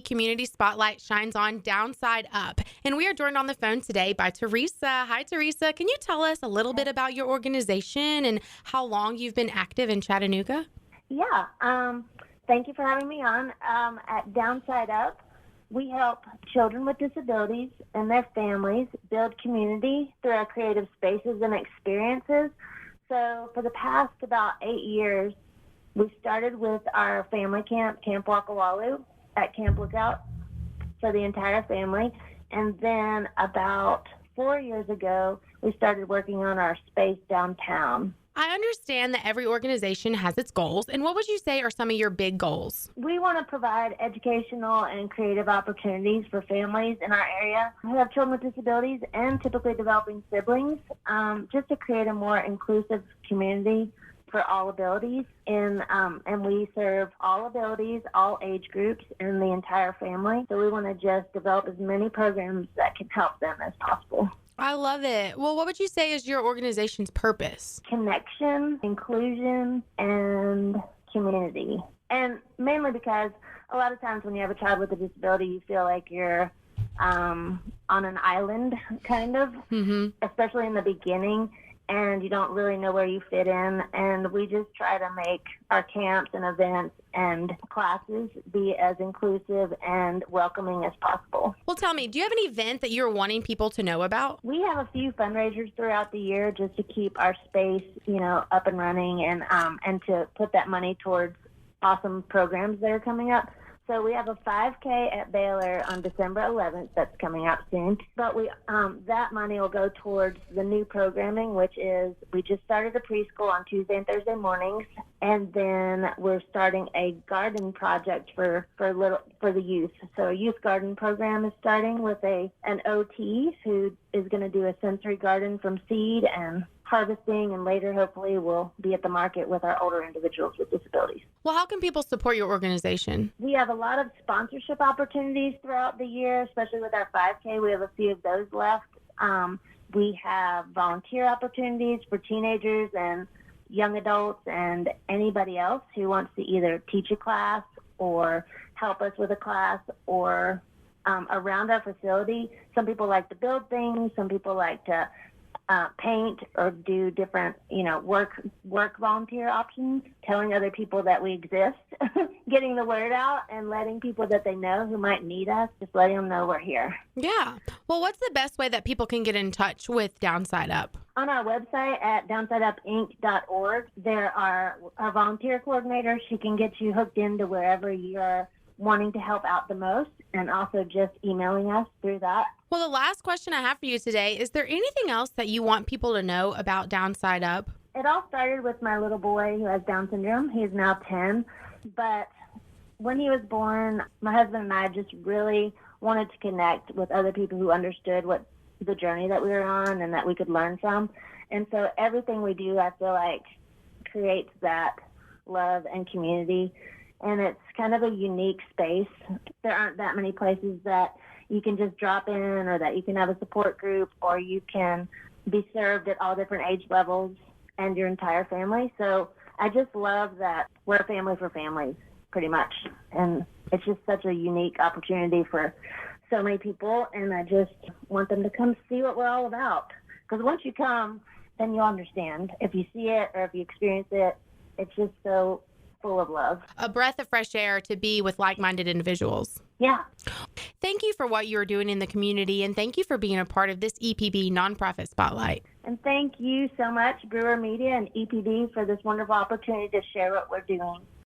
Community Spotlight shines on Downside Up. And we are joined on the phone today by Teresa. Hi, Teresa. Can you tell us a little bit about your organization and how long you've been active in Chattanooga? Yeah. Thank you for having me on. At Downside Up, we help children with disabilities and their families build community through our creative spaces and experiences. So for the past about 8 years, we started with our family camp, Camp Wakawalu, at Camp Lookout for the entire family. And then about 4 years ago, we started working on our space downtown. I understand that every organization has its goals. And what would you say are some of your big goals? We want to provide educational and creative opportunities for families in our area who have children with disabilities and typically developing siblings, just to create a more inclusive community for all abilities. And we serve all abilities, all age groups, and the entire family. So we want to just develop as many programs that can help them as possible. I love it. Well, what would you say is your organization's purpose? Connection, inclusion, and community. And mainly because a lot of times when you have a child with a disability, you feel like you're on an island, kind of, especially in the beginning, and you don't really know where you fit in. And we just try to make our camps and events and classes be as inclusive and welcoming as possible. Well, tell me, do you have an event that you're wanting people to know about? We have a few fundraisers throughout the year just to keep our space, up and running and to put that money towards awesome programs that are coming up. So we have a 5K at Baylor on December 11th that's coming up soon. But that money will go towards the new programming, which is we just started a preschool on Tuesday and Thursday mornings, and then we're starting a garden project for the youth. So a youth garden program is starting with an OT who is going to do a sensory garden from seed and harvesting, and later hopefully we'll be at the market with our older individuals with disabilities. Well, how can people support your organization? We have a lot of sponsorship opportunities throughout the year, especially with our 5K. We have a few of those left. We have volunteer opportunities for teenagers and young adults and anybody else who wants to either teach a class or help us with a class or around our facility. Some people like to build things. Some people like to paint or do different, work volunteer options, telling other people that we exist, getting the word out and letting people that they know who might need us, just letting them know we're here. Yeah. Well, what's the best way that people can get in touch with Downside Up? On our website at downsideupinc.org, there are our volunteer coordinators. She can get you hooked into wherever you're wanting to help out the most, and also just emailing us through that. Well, the last question I have for you today, is there anything else that you want people to know about Downside Up? It all started with my little boy who has Down syndrome. He is now 10. But when he was born, my husband and I just really wanted to connect with other people who understood what the journey that we were on and that we could learn from. And so everything we do, I feel like, creates that love and community. And it's kind of a unique space. There aren't that many places that you can just drop in or that you can have a support group or you can be served at all different age levels and your entire family. So I just love that we're a family for families, pretty much. And it's just such a unique opportunity for so many people. And I just want them to come see what we're all about. Because once you come, then you'll understand. If you see it or if you experience it, it's just so full of love. A breath of fresh air to be with like-minded individuals. Yeah. Thank you for what you are doing in the community, and thank you for being a part of this EPB Nonprofit Spotlight. And thank you so much, Brewer Media and EPB, for this wonderful opportunity to share what we're doing.